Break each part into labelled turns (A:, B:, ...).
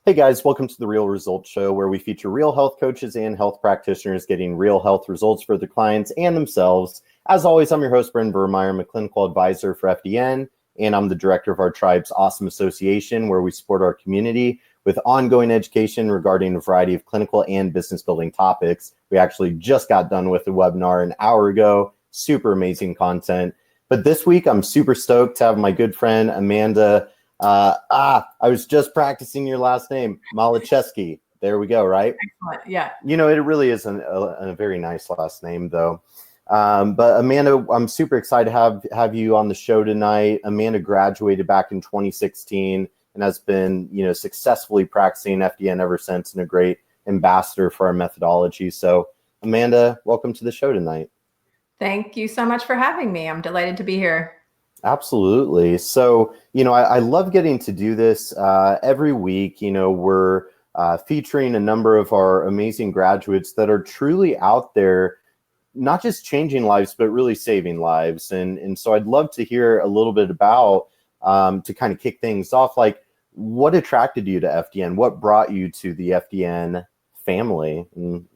A: Hey guys, welcome to the Real Results Show, where we feature real health coaches and health practitioners getting real health results for their clients and themselves. As always, I'm your host, Brendan Vermeyer. I'm a clinical advisor for FDN, and I'm the director of our tribe's awesome association, where we support our community with ongoing education regarding a variety of clinical and business building topics. We actually just got done with a webinar an hour ago. Super amazing content. But this week, I'm super stoked to have my good friend, Amanda. I was just practicing your last name, Malachesky. There we go, right?
B: Excellent. Yeah.
A: You know, it really is a very nice last name, though. But Amanda, I'm super excited to have you on the show tonight. Amanda graduated back in 2016 and has been, successfully practicing FDN ever since, and a great ambassador for our methodology. So, Amanda, welcome to the show tonight.
B: Thank you so much for having me. I'm delighted to be here.
A: Absolutely. So, I love getting to do this every week. We're featuring a number of our amazing graduates that are truly out there, not just changing lives, but really saving lives. And so I'd love to hear a little bit about, to kind of kick things off, like what attracted you to FDN? What brought you to the FDN family? And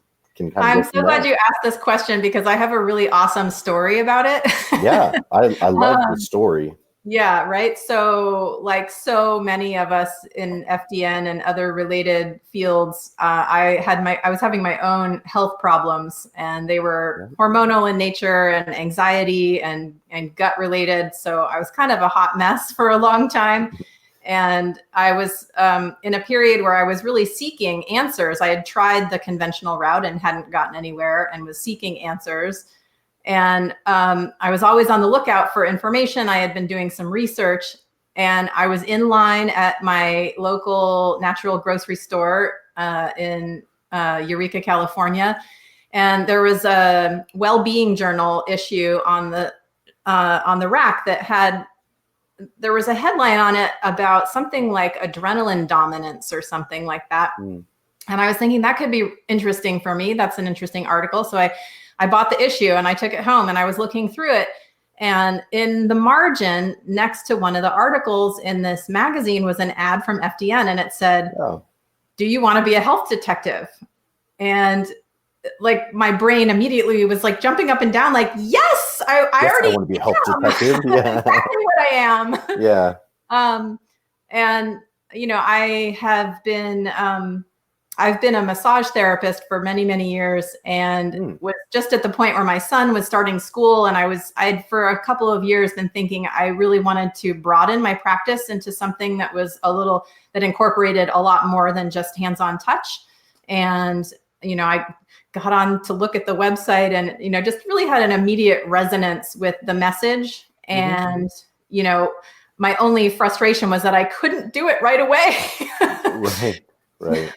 B: I'm so glad you asked this question, because I have a really awesome story about it.
A: Yeah, I love the story.
B: Yeah, right. So like so many of us in FDN and other related fields, I was having my own health problems, and they were hormonal in nature and anxiety and gut related. So I was kind of a hot mess for a long time. And I was in a period where I was really seeking answers. I had tried the conventional route and hadn't gotten anywhere, and was seeking answers. And I was always on the lookout for information. I had been doing some research, and I was in line at my local natural grocery store in Eureka, California. And there was a well-being journal issue on the rack that had, there was a headline on it about something like adrenaline dominance or something like that. And I was thinking that could be interesting for me. That's an interesting article. So I bought the issue and I took it home, and I was looking through it. And in the margin next to one of the articles in this magazine was an ad from FDN, and it said, "Do you want to be a health detective?" And like my brain immediately was like jumping up and down, like, yes, I already
A: want to be a health detective. Yeah.
B: Exactly what I am.
A: Yeah.
B: And I've been a massage therapist for many, many years, and was just at the point where my son was starting school, and I'd for a couple of years been thinking I really wanted to broaden my practice into something that was that incorporated a lot more than just hands-on touch. And, I got on to look at the website, and, just really had an immediate resonance with the message. And, my only frustration was that I couldn't do it right away.
A: Right.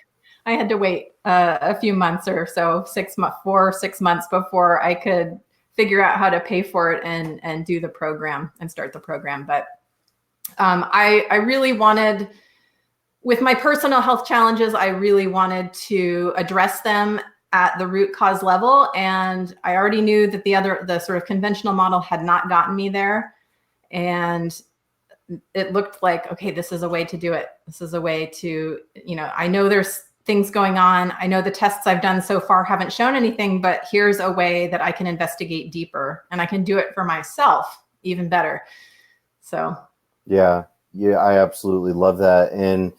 B: I had to wait a few months or so, 6 months before I could figure out how to pay for it and do the program and start the program. But I really wanted, with my personal health challenges, I really wanted to address them at the root cause level. And I already knew that the sort of conventional model had not gotten me there. And it looked like, okay, this is a way to do it. This is a way to, I know there's things going on. I know the tests I've done so far haven't shown anything, but here's a way that I can investigate deeper, and I can do it for myself even better. So. Yeah,
A: I absolutely love that. And,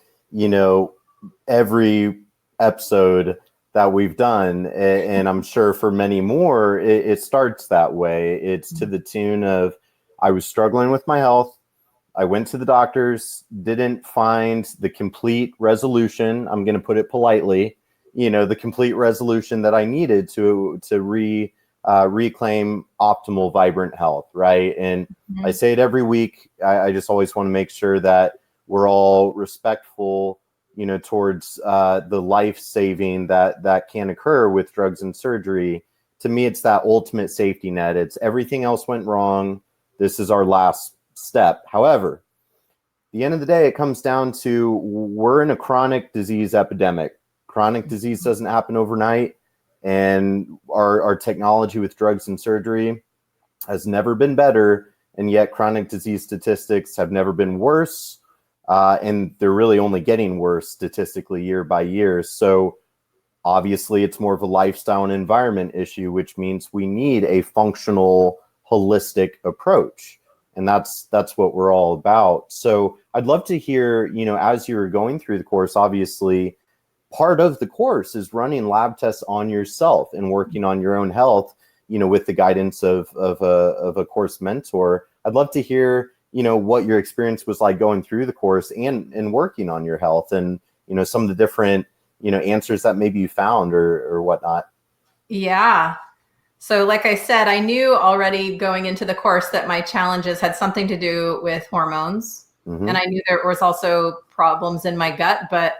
A: every episode that we've done, and I'm sure for many more, it starts that way. It's to the tune of, I was struggling with my health. I went to the doctors, didn't find the complete resolution. I'm going to put it politely, the complete resolution that I needed to reclaim optimal, vibrant health, right? And I say it every week. I just always want to make sure that we're all respectful, towards the life saving that can occur with drugs and surgery. To me, it's that ultimate safety net. It's everything else went wrong. This is our last step. However, at the end of the day, it comes down to, we're in a chronic disease epidemic. Chronic disease doesn't happen overnight, and our technology with drugs and surgery has never been better, and yet chronic disease statistics have never been worse. and they're really only getting worse statistically year by year. So obviously it's more of a lifestyle and environment issue, which means we need a functional, holistic approach. And that's what we're all about. So I'd love to hear, as you were going through the course, obviously part of the course is running lab tests on yourself and working on your own health, with the guidance of a course mentor. I'd love to hear, what your experience was like going through the course and working on your health, and, some of the different, answers that maybe you found or whatnot.
B: Yeah. So like I said, I knew already going into the course that my challenges had something to do with hormones. Mm-hmm. And I knew there was also problems in my gut, but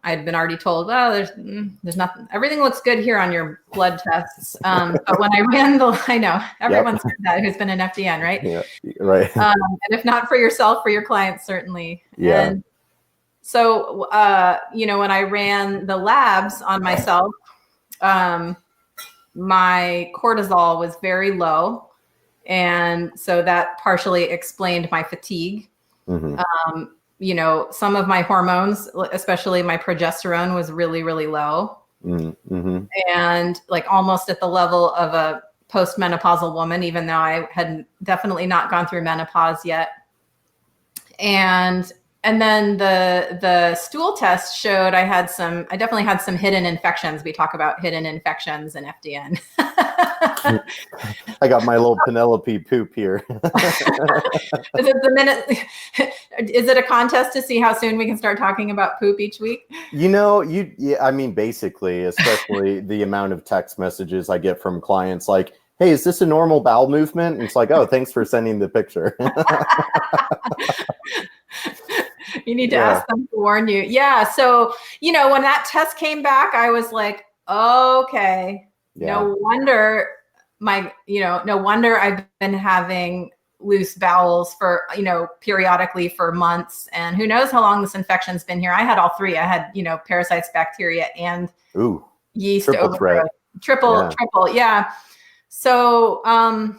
B: I'd been already told, well, there's nothing, everything looks good here on your blood tests. But when I ran I know everyone's heard that who's been an FDN, right?
A: Yeah, right.
B: And if not for yourself, for your clients, certainly.
A: Yeah.
B: And so, when I ran the labs on myself, my cortisol was very low. And so that partially explained my fatigue. Mm-hmm. Some of my hormones, especially my progesterone, was really, really low. Mm-hmm. And like almost at the level of a postmenopausal woman, even though I had definitely not gone through menopause yet. And then the stool test showed I definitely had some hidden infections. We talk about hidden infections in FDN.
A: I got my little Penelope poop here.
B: Is it a contest to see how soon we can start talking about poop each week?
A: Basically, especially the amount of text messages I get from clients like, hey, is this a normal bowel movement? And it's like, oh, thanks for sending the picture.
B: You need to ask them to warn you. Yeah. So, when that test came back, I was like, okay, no wonder I've been having loose bowels for, periodically for months, and who knows how long this infection's been here. I had all three. I had, parasites, bacteria, and yeast overgrowth. Triple. Yeah. So, I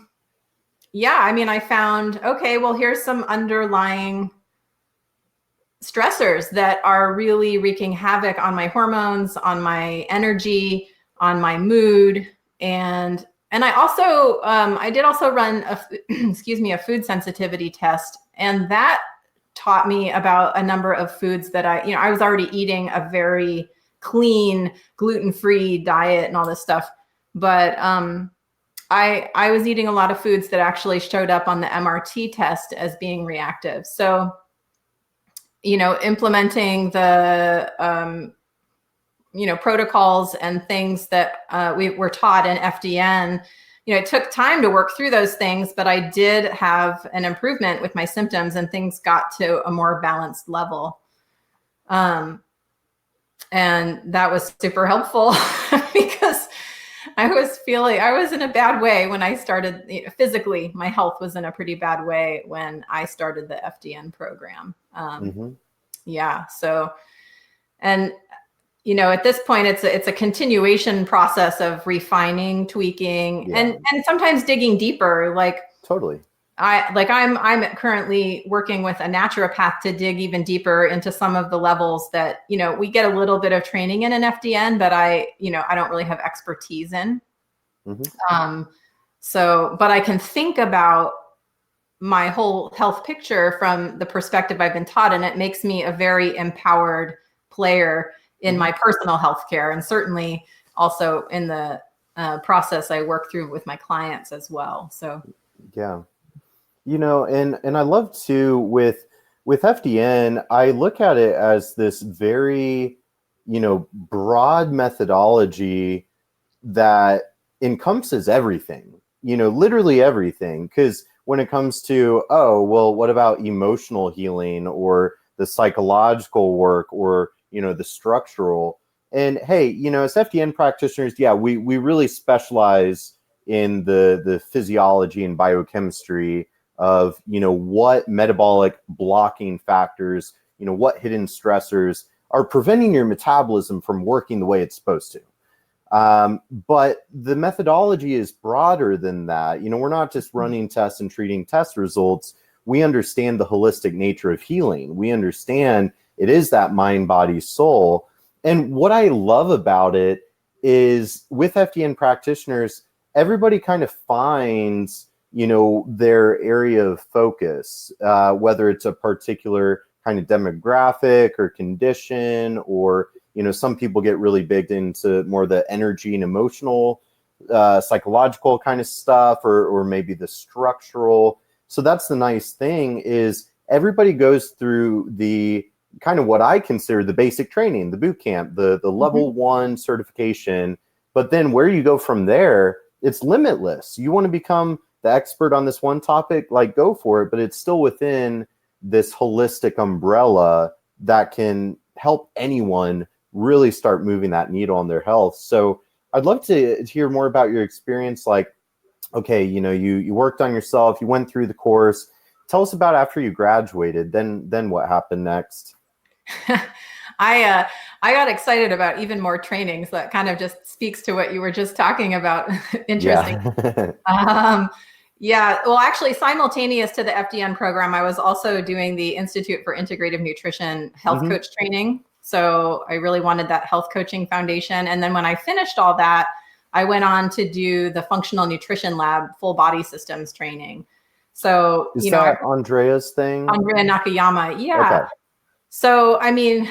B: found, okay, well, here's some underlying stressors that are really wreaking havoc on my hormones, on my energy, on my mood. And I also, I did also run a food sensitivity test. And that taught me about a number of foods that I was already eating a very clean, gluten-free diet and all this stuff. But I was eating a lot of foods that actually showed up on the MRT test as being reactive. So, implementing the, protocols and things that we were taught in FDN, it took time to work through those things, but I did have an improvement with my symptoms and things got to a more balanced level. And that was super helpful because I was in a bad way when I started, physically, my health was in a pretty bad way when I started the FDN program. Yeah. So, and, at this point, it's a continuation process of refining, tweaking, and sometimes digging deeper. Like
A: totally.
B: I'm currently working with a naturopath to dig even deeper into some of the levels that, we get a little bit of training in an FDN, but I don't really have expertise in. Mm-hmm. But I can think about my whole health picture from the perspective I've been taught, and it makes me a very empowered player in my personal health care, and certainly also in the process I work through with my clients as well. So,
A: yeah. And I love to with FDN, I look at it as this very, broad methodology that encompasses everything, literally everything. Because when it comes to, what about emotional healing or the psychological work or, the structural? And hey, as FDN practitioners, we really specialize in the physiology and biochemistry of, what metabolic blocking factors, what hidden stressors are preventing your metabolism from working the way it's supposed to. But the methodology is broader than that. We're not just running tests and treating test results. we understand the holistic nature of healing. We understand it is that mind, body, soul. And what I love about it is with FDN practitioners, everybody kind of finds, their area of focus, whether it's a particular kind of demographic or condition, or, some people get really big into more the energy and emotional, psychological kind of stuff, or maybe the structural. So that's the nice thing, is everybody goes through the kind of what I consider the basic training, the boot camp, the level 1 certification. But then where you go from there, it's limitless. You want to become the expert on this one topic, like, go for it. But it's still within this holistic umbrella that can help anyone really start moving that needle on their health. So I'd love to hear more about your experience. Like, okay, you worked on yourself, you went through the course. Tell us about after you graduated, then what happened next?
B: I got excited about even more trainings. That kind of just speaks to what you were just talking about. Interesting. Yeah. Well, actually, simultaneous to the FDN program, I was also doing the Institute for Integrative Nutrition health coach training. So I really wanted that health coaching foundation. And then when I finished all that, I went on to do the Functional Nutrition Lab full body systems training. So,
A: is that Andrea's thing?
B: Andrea Nakayama. Yeah. Okay. So, I mean,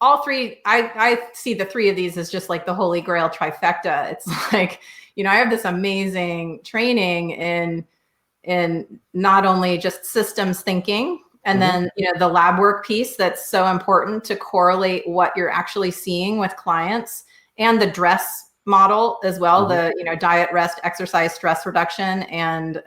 B: all three, I see the three of these as just like the holy grail trifecta. It's like, I have this amazing training in not only just systems thinking, and then, the lab work piece that's so important to correlate what you're actually seeing with clients, and the DRESS model as well, the, diet, rest, exercise, stress reduction, and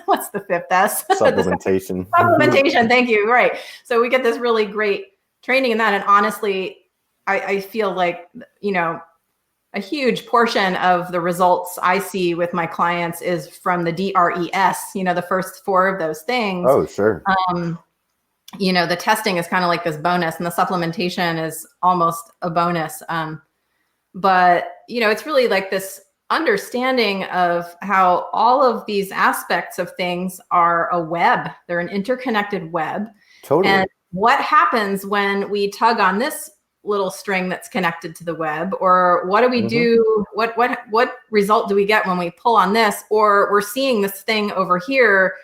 B: what's the fifth S?
A: Supplementation.
B: Supplementation. Thank you. Right. So we get this really great training in that. And honestly, I feel like, a huge portion of the results I see with my clients is from the DRES, the first 4 of those things.
A: Oh, sure.
B: The testing is kind of like this bonus, and the supplementation is almost a bonus. But, it's really like this understanding of how all of these aspects of things are a web. They're an interconnected web.
A: Totally.
B: And what happens when we tug on this little string that's connected to the web, or what do we do? What result do we get when we pull on this? Or we're seeing this thing over here.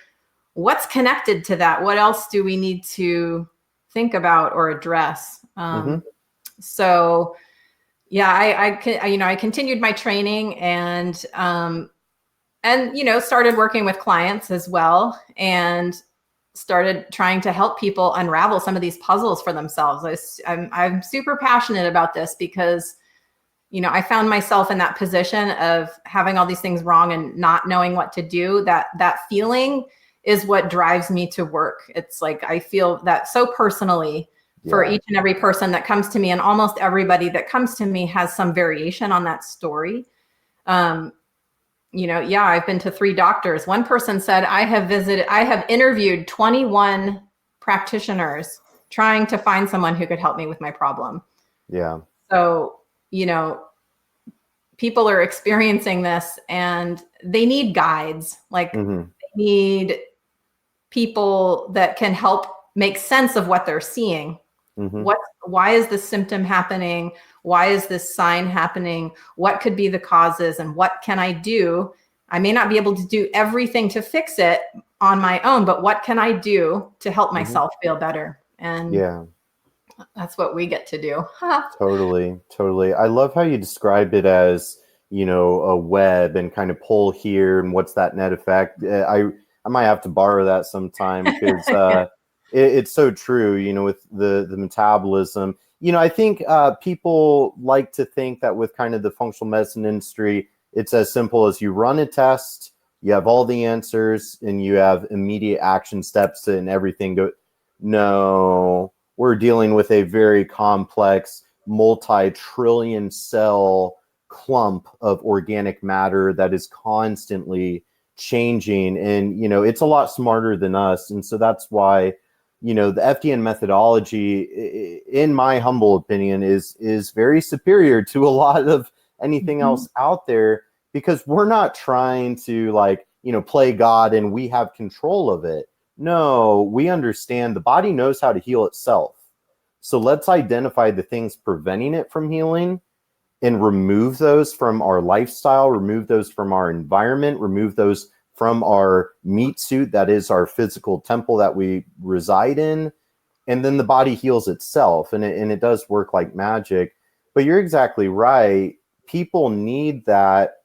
B: What's connected to that? What else do we need to think about or address? So yeah, I continued my training and started working with clients as well, and started trying to help people unravel some of these puzzles for themselves. I'm super passionate about this because, I found myself in that position of having all these things wrong and not knowing what to do. That feeling is what drives me to work. It's like, I feel that so personally for each and every person that comes to me, and almost everybody that comes to me has some variation on that story. I've been to 3 doctors. One person said, I have interviewed 21 practitioners trying to find someone who could help me with my problem.
A: Yeah.
B: So, people are experiencing this and they need guides. Like they need people that can help make sense of what they're seeing. Why is this symptom happening? Why is this sign happening? What could be the causes, and what can I do? I may not be able to do everything to fix it on my own, but what can I do to help myself feel better? And that's what we get to do.
A: Totally. I love how you described it as, a web, and kind of pull here, and what's that net effect? I might have to borrow that sometime, because it's so true, with the metabolism. I think people like to think that with kind of the functional medicine industry, it's as simple as you run a test, you have all the answers, and you have immediate action steps, and everything go. No, we're dealing with a very complex, multi-trillion cell clump of organic matter that is constantly changing. And, it's a lot smarter than us. And so that's why, the FDN methodology, in my humble opinion, is very superior to a lot of anything else out there, because we're not trying to play God and we have control of it. no, we understand the body knows how to heal itself. So let's identify the things preventing it from healing and remove those from our lifestyle, remove those from our environment, remove those from our meat suit, that is our physical temple that we reside in. And then the body heals itself, and it does work like magic. But you're exactly right. People need that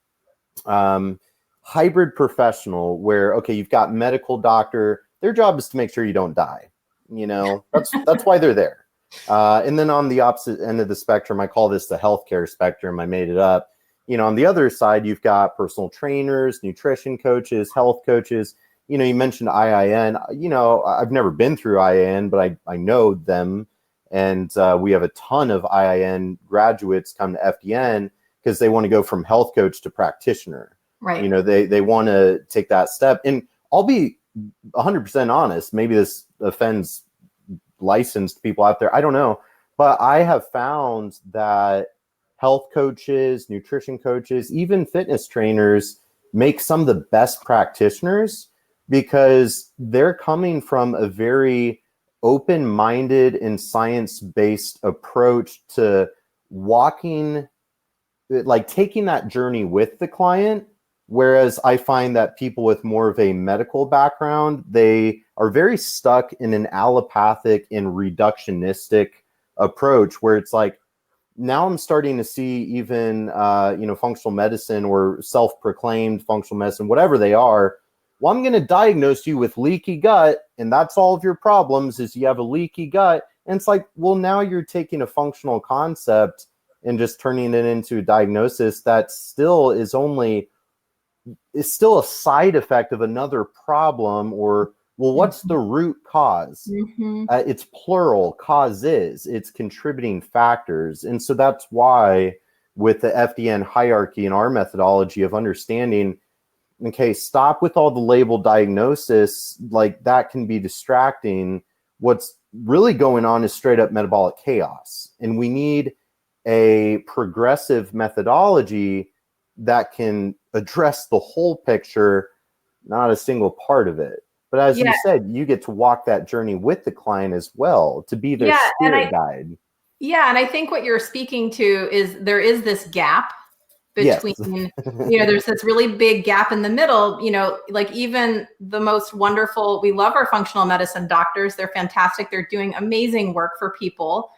A: hybrid professional where, okay, you've got medical doctor, their job is to make sure you don't die. That's why they're there. And then on the opposite end of the spectrum, I call this the healthcare spectrum. I made it up. On the other side, you've got personal trainers, nutrition coaches, health coaches. You mentioned IIN. I've never been through IIN, but I know them. And we have a ton of IIN graduates come to FDN because they want to go from health coach to practitioner.
B: Right.
A: They want to take that step. And I'll be 100% honest. Maybe this offends licensed people out there. I don't know. But I have found that health coaches, nutrition coaches, even fitness trainers make some of the best practitioners because they're coming from a very open-minded and science-based approach to walking, like taking that journey with the client. Whereas I find that people with more of a medical background, they are very stuck in an allopathic and reductionistic approach where it's like, now I'm starting to see even, functional medicine or self-proclaimed functional medicine, whatever they are. Well, I'm going to diagnose you with leaky gut, and that's all of your problems is you have a leaky gut. And it's like, well, now you're taking a functional concept and just turning it into a diagnosis that still is still a side effect of another problem. Or, well, what's the root cause?
B: Mm-hmm.
A: It's plural, causes, it's contributing factors. And so that's why with the FDN hierarchy and our methodology of understanding, okay, stop with all the label diagnosis, like that can be distracting. What's really going on is straight up metabolic chaos. And we need a progressive methodology that can address the whole picture, not a single part of it. But as you said, you get to walk that journey with the client as well, to be their spirit guide.
B: Yeah, and I think what you're speaking to is there is this gap between, there's this really big gap in the middle, like even the most wonderful, we love our functional medicine doctors. They're fantastic. They're doing amazing work for people.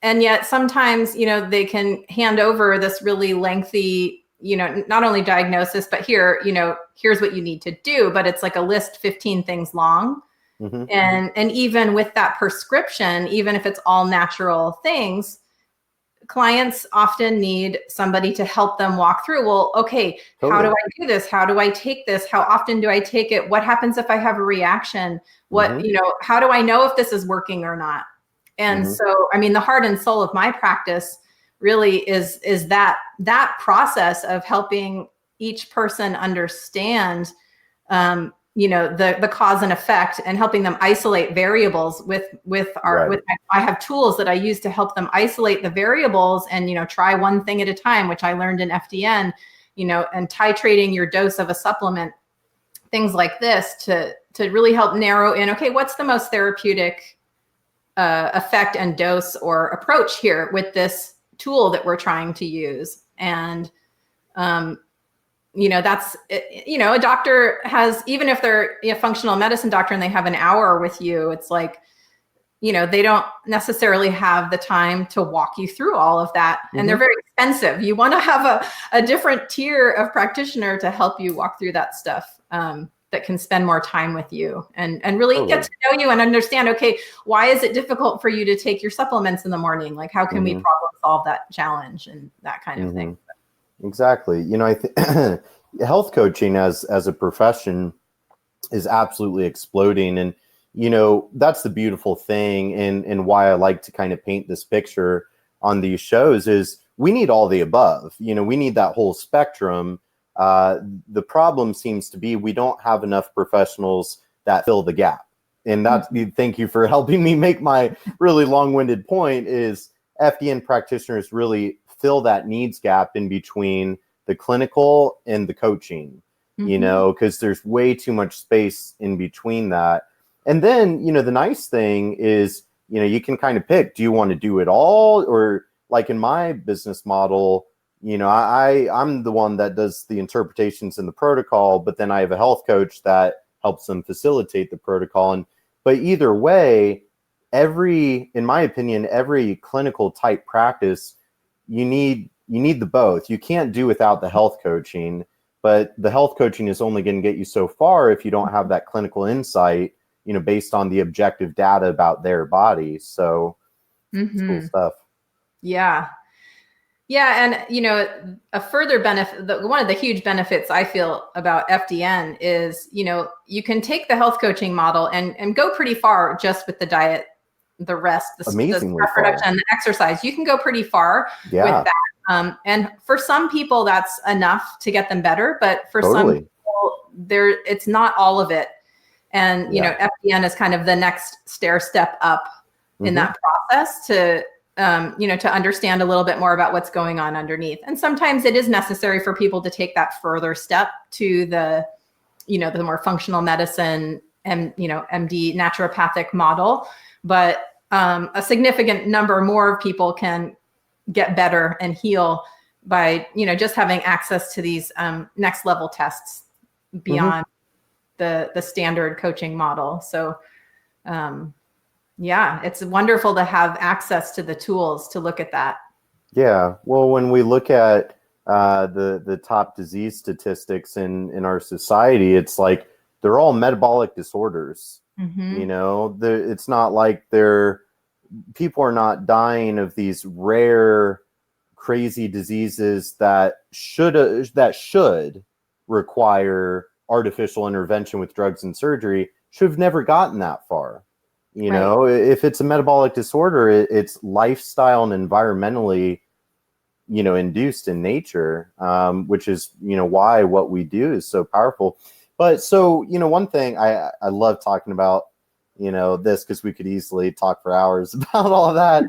B: And yet sometimes, they can hand over this really lengthy, not only diagnosis, but here's what you need to do, but it's like a list 15 things long. Mm-hmm. And even with that prescription, even if it's all natural things, clients often need somebody to help them walk through. Well, okay, How do I do this? How do I take this? How often do I take it? What happens if I have a reaction? What, how do I know if this is working or not? And so, the heart and soul of my practice really is that process of helping each person understand, the cause and effect, and helping them isolate variables I have tools that I use to help them isolate the variables and, try one thing at a time, which I learned in FDN, and titrating your dose of a supplement, things like this to really help narrow in, okay, what's the most therapeutic effect and dose or approach here with this tool that we're trying to use. And, that's, a doctor has, even if they're a functional medicine doctor and they have an hour with you, it's like, they don't necessarily have the time to walk you through all of that. And they're very expensive. You want to have a different tier of practitioner to help you walk through that stuff. That can spend more time with you and really get to know you and understand, okay, why is it difficult for you to take your supplements in the morning? Like, how can we problem solve that challenge and that kind of thing?
A: Exactly. I think health coaching as a profession is absolutely exploding. And, that's the beautiful thing and why I like to kind of paint this picture on these shows is we need all the above. We need that whole spectrum. The problem seems to be we don't have enough professionals that fill the gap. And that's, thank you for helping me make my really long-winded point is FDN practitioners really fill that needs gap in between the clinical and the coaching, because there's way too much space in between that. And then, the nice thing is, you can kind of pick, do you want to do it all? Or like in my business model, I'm the one that does the interpretations in the protocol, but then I have a health coach that helps them facilitate the protocol. But either way, in my opinion, every clinical type practice, you need the both. You can't do without the health coaching, but the health coaching is only going to get you so far if you don't have that clinical insight, based on the objective data about their body. So it's cool stuff.
B: Yeah. Yeah. And, a further benefit, one of the huge benefits I feel about FDN is, you can take the health coaching model and go pretty far just with the diet, the rest, the stress reduction, the exercise. You can go pretty far with that. And for some people, that's enough to get them better. But for some people, it's not all of it. And, FDN is kind of the next stair step up in that process to understand a little bit more about what's going on underneath. And sometimes it is necessary for people to take that further step to the more functional medicine and, MD naturopathic model. But a significant number more of people can get better and heal by, just having access to these next level tests beyond the standard coaching model. So, yeah, it's wonderful to have access to the tools to look at that.
A: Yeah. Well, when we look at the top disease statistics in our society, it's like they're all metabolic disorders. It's not like people are not dying of these rare, crazy diseases that should require artificial intervention with drugs and surgery. Should have never gotten that far. If it's a metabolic disorder, it's lifestyle and environmentally, induced in nature, which is, why what we do is so powerful. But so, one thing I love talking about, this, because we could easily talk for hours about all of that.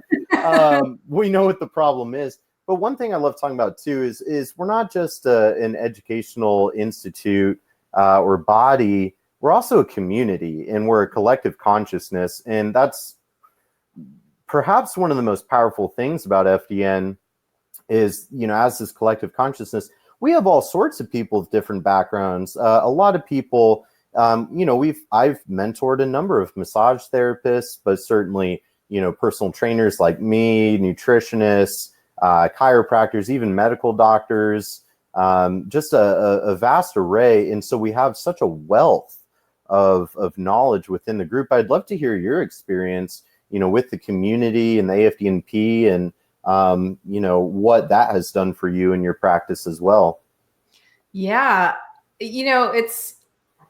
A: We know what the problem is. But one thing I love talking about, too, is we're not just an educational institute or body. We're also a community, and we're a collective consciousness. And that's perhaps one of the most powerful things about FDN is, as this collective consciousness, we have all sorts of people with different backgrounds. A lot of people, I've mentored a number of massage therapists, but certainly, personal trainers like me, nutritionists, chiropractors, even medical doctors, just a vast array. And so we have such a wealth of knowledge within the group. I'd love to hear your experience, with the community and the AFDNP and, what that has done for you in your practice as well.
B: Yeah. It's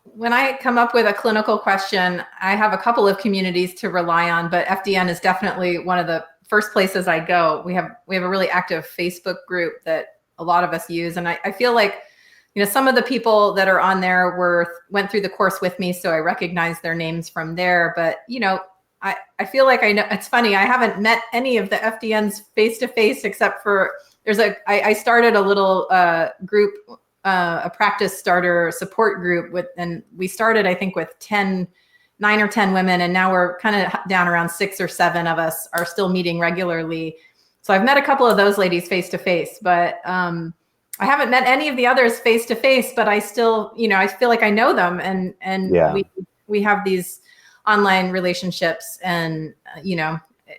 B: when I come up with a clinical question, I have a couple of communities to rely on, but FDN is definitely one of the first places I go. We have a really active Facebook group that a lot of us use. And I feel like, some of the people that are on there went through the course with me, so I recognize their names from there. But, I feel like I know. It's funny. I haven't met any of the FDNs face to face, except for I started a little group, a practice starter support group and we started, I think, with 9 or 10 women. And now we're kind of down around 6 or 7 of us are still meeting regularly. So I've met a couple of those ladies face to face, but I haven't met any of the others face to face, but I still, I feel like I know them and we have these online relationships and,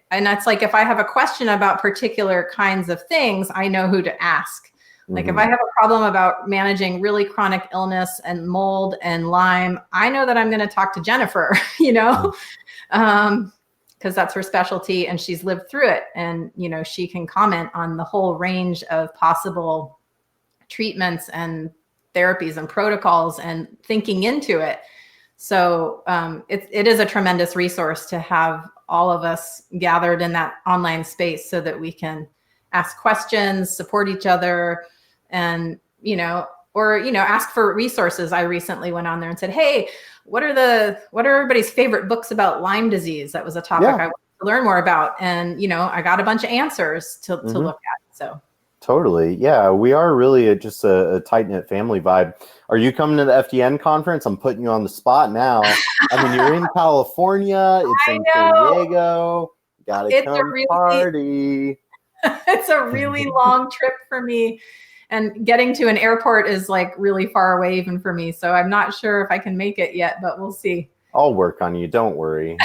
B: and that's like, if I have a question about particular kinds of things, I know who to ask. Like if I have a problem about managing really chronic illness and mold and Lyme, I know that I'm going to talk to Jennifer, because that's her specialty and she's lived through it. And, she can comment on the whole range of possible treatments and therapies and protocols and thinking into it. So it is a tremendous resource to have all of us gathered in that online space so that we can ask questions, support each other, and, ask for resources. I recently went on there and said, hey, what are everybody's favorite books about Lyme disease? That was a topic I wanted to learn more about. And, I got a bunch of answers to look at. So
A: Totally. Yeah, we are really just a tight-knit family vibe. Are you coming to the FDN conference? I'm putting you on the spot now. I mean, you're in California. It's in San Diego. Gotta come party.
B: It's a really long trip for me. And getting to an airport is like really far away even for me. So I'm not sure if I can make it yet, but we'll see.
A: I'll work on you. Don't worry.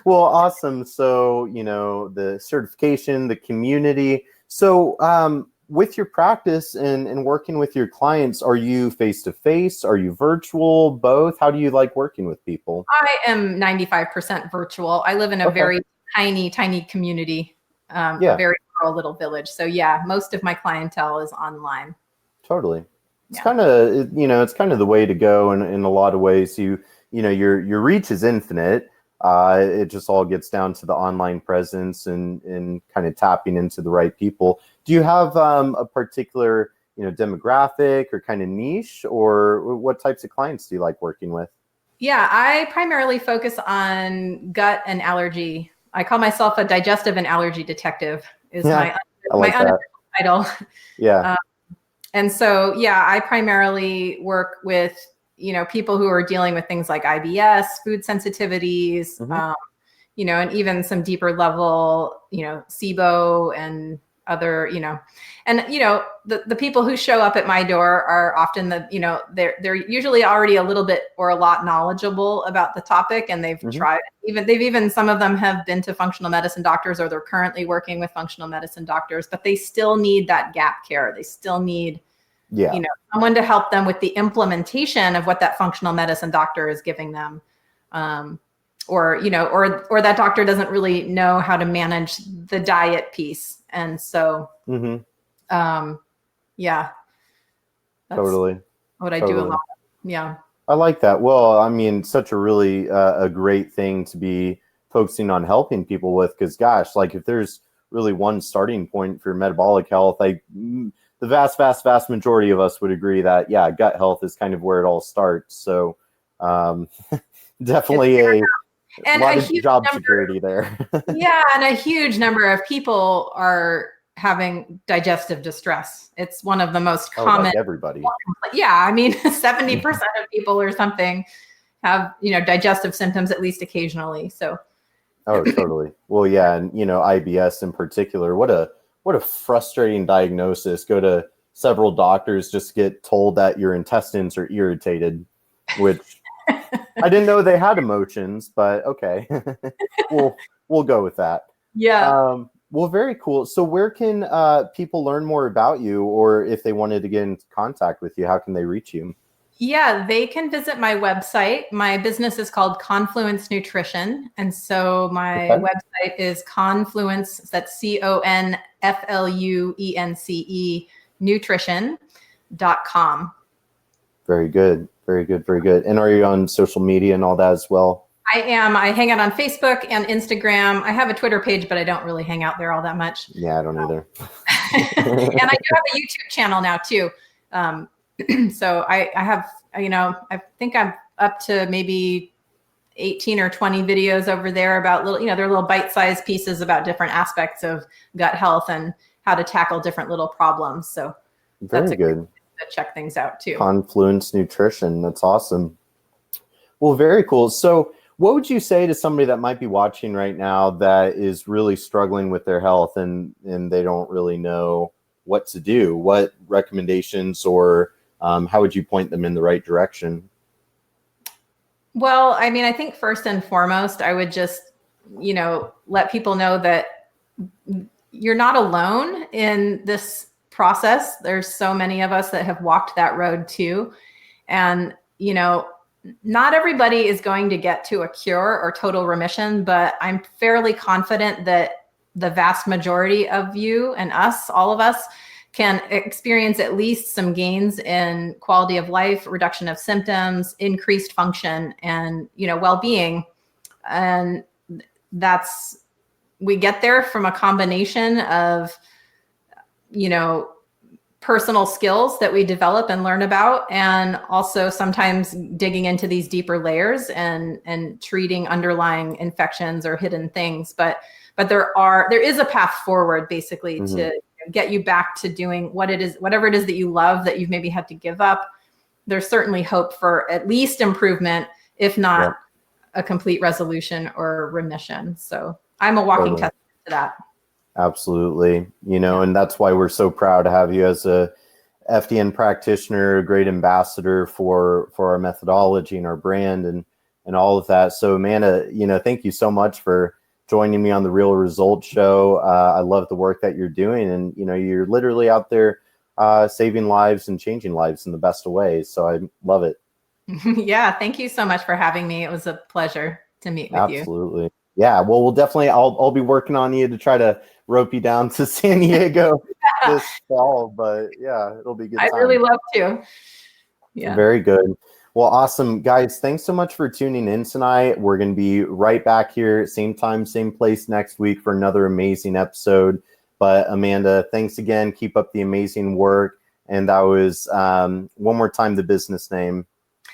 A: Well, awesome. So, the certification, the community. So with your practice and working with your clients, are you face-to-face? Are you virtual? Both? How do you like working with people?
B: I am 95% virtual. I live in a very tiny, tiny community, a very rural little village. So yeah, most of my clientele is online.
A: Totally. It's kind of, it's kind of the way to go in a lot of ways. Your reach is infinite. It just all gets down to the online presence and kind of tapping into the right people. Do you have a particular, demographic or kind of niche, or what types of clients do you like working with?
B: Yeah, I primarily focus on gut and allergy. I call myself a digestive and allergy detective is my unofficial title.
A: Yeah.
B: And so, I primarily work with, people who are dealing with things like IBS, food sensitivities, and even some deeper level, SIBO and other, the people who show up at my door are often they're usually already a little bit or a lot knowledgeable about the topic, and they've tried, some of them have been to functional medicine doctors, or they're currently working with functional medicine doctors, but they still need that gap care. They still need someone to help them with the implementation of what that functional medicine doctor is giving them. Or that doctor doesn't really know how to manage the diet piece. And so, that's
A: totally
B: what I do a lot. Yeah.
A: I like that. Well, I mean, such a really a great thing to be focusing on helping people with, because gosh, like if there's really one starting point for metabolic health, the vast majority of us would agree that, gut health is kind of where it all starts. So definitely a lot of job security there.
B: And a huge number of people are having digestive distress. It's one of the most common.
A: Like everybody.
B: 70% of people or something have, digestive symptoms at least occasionally. So.
A: Oh, totally. Well, yeah. And, IBS in particular, what a frustrating diagnosis. Go to several doctors, just get told that your intestines are irritated, which I didn't know they had emotions, but okay. we'll go with that.
B: Yeah.
A: Well, very cool. So where can people learn more about you, or if they wanted to get in contact with you, how can they reach you?
B: Yeah, they can visit my website. My business is called Confluence Nutrition. And so my website is Confluence, that's CONFLUENCE, nutrition.com.
A: Very good. Very good. Very good. And are you on social media and all that as well?
B: I am. I hang out on Facebook and Instagram. I have a Twitter page, but I don't really hang out there all that much.
A: Yeah, I don't either.
B: And I do have a YouTube channel now too. So I have, I think I'm up to maybe 18 or 20 videos over there about they're little bite-sized pieces about different aspects of gut health and how to tackle different little problems. So
A: very good.
B: To check things out too.
A: Confluence Nutrition. That's awesome. Well, very cool. So what would you say to somebody that might be watching right now that is really struggling with their health and they don't really know what to do? What recommendations or how would you point them in the right direction?
B: Well, I think first and foremost, I would just, let people know that you're not alone in this process. There's so many of us that have walked that road too. And, not everybody is going to get to a cure or total remission, but I'm fairly confident that the vast majority of you and us, all of us, can experience at least some gains in quality of life, reduction of symptoms, increased function, and well-being. And we get there from a combination of personal skills that we develop and learn about, and also sometimes digging into these deeper layers and treating underlying infections or hidden things. But but there is a path forward basically to get you back to doing whatever it is that you love that you've maybe had to give up. There's certainly hope for at least improvement, if not a complete resolution or remission. So I'm a walking testament to that.
A: Absolutely. And that's why we're so proud to have you as a FDN practitioner, a great ambassador for our methodology and our brand and all of that. So Amanda, thank you so much for joining me on the Real Results Show. I love the work that you're doing, and you're literally out there saving lives and changing lives in the best of ways. So I love it.
B: Yeah, thank you so much for having me. It was a pleasure to meet with you.
A: Absolutely. Yeah, well, we'll definitely, I'll be working on you to try to rope you down to San Diego this fall, but yeah, it'll be a good time.
B: I'd really love to. Yeah.
A: Very good. Well, awesome. Guys, thanks so much for tuning in tonight. We're going to be right back here, same time, same place next week for another amazing episode. But Amanda, thanks again. Keep up the amazing work. And that was, one more time, the business name.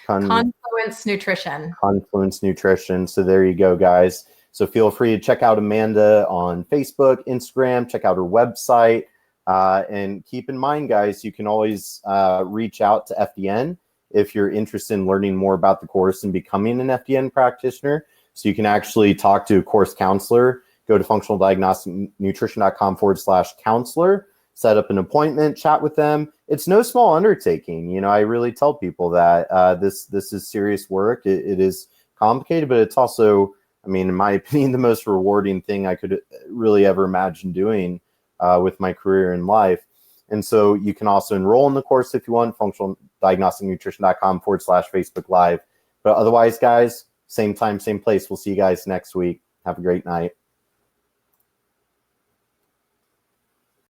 B: Confluence Nutrition.
A: Confluence Nutrition. So there you go, guys. So feel free to check out Amanda on Facebook, Instagram, check out her website. And keep in mind, guys, you can always reach out to FDN if you're interested in learning more about the course and becoming an FDN practitioner. So you can actually talk to a course counselor. Go to functionaldiagnosticnutrition.com/counselor, set up an appointment, chat with them. It's no small undertaking. I really tell people that this is serious work. It is complicated, but it's also, in my opinion, the most rewarding thing I could really ever imagine doing with my career in life. And so you can also enroll in the course if you want, functionaldiagnosticnutrition.com/Facebook Live. But otherwise, guys, same time, same place. We'll see you guys next week. Have a great night.